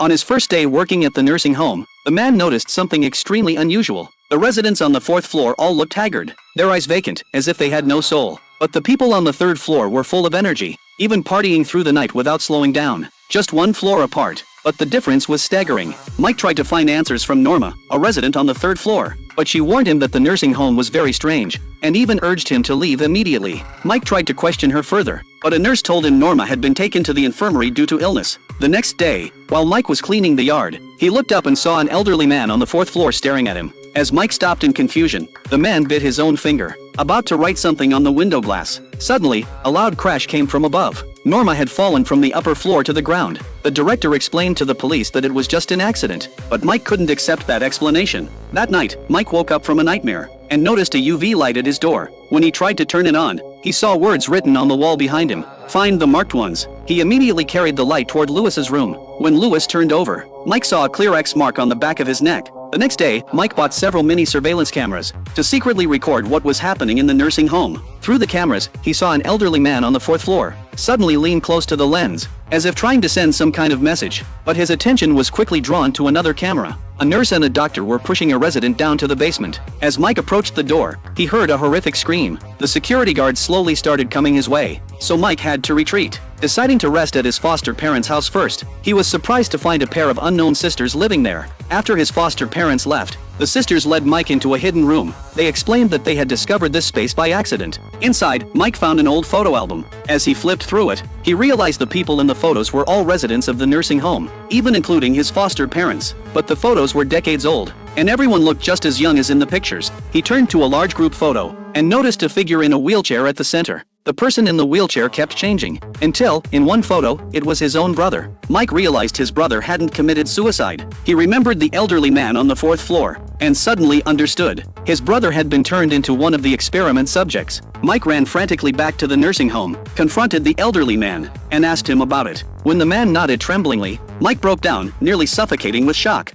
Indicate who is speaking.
Speaker 1: On his first day working at the nursing home, the man noticed something extremely unusual. The residents on the 4th floor all looked haggard, their eyes vacant, as if they had no soul. But the people on the 3rd floor were full of energy, even partying through the night without slowing down. Just one floor apart, but the difference was staggering. Mike tried to find answers from Norma, a resident on the 3rd floor, but she warned him that the nursing home was very strange, and even urged him to leave immediately. Mike tried to question her further, but a nurse told him Norma had been taken to the infirmary due to illness. The next day, while Mike was cleaning the yard, he looked up and saw an elderly man on the 4th floor staring at him. As Mike stopped in confusion, the man bit his own finger, about to write something on the window glass. Suddenly, a loud crash came from above. Norma had fallen from the upper floor to the ground. The director explained to the police that it was just an accident, but Mike couldn't accept that explanation. That night, Mike woke up from a nightmare and noticed a UV light at his door. When he tried to turn it on, he saw words written on the wall behind him. "Find the marked ones." He immediately carried the light toward Lewis's room. When Lewis turned over, Mike saw a clear X mark on the back of his neck. The next day, Mike bought several mini surveillance cameras to secretly record what was happening in the nursing home. Through the cameras, he saw an elderly man on the 4th floor suddenly lean close to the lens, as if trying to send some kind of message. But his attention was quickly drawn to another camera. A nurse and a doctor were pushing a resident down to the basement. As Mike approached the door, he heard a horrific scream. The security guards slowly started coming his way, so Mike had to retreat. Deciding to rest at his foster parents' house first, he was surprised to find a pair of unknown sisters living there. After his foster parents left, the sisters led Mike into a hidden room. They explained that they had discovered this space by accident. Inside, Mike found an old photo album. As he flipped through it, he realized the people in the photos were all residents of the nursing home, even including his foster parents. But the photos were decades old, and everyone looked just as young as in the pictures. He turned to a large group photo and noticed a figure in a wheelchair at the center. The person in the wheelchair kept changing, until, in one photo, it was his own brother. Mike realized his brother hadn't committed suicide. He remembered the elderly man on the 4th floor, and suddenly understood. His brother had been turned into one of the experiment subjects. Mike ran frantically back to the nursing home, confronted the elderly man, and asked him about it. When the man nodded tremblingly, Mike broke down, nearly suffocating with shock.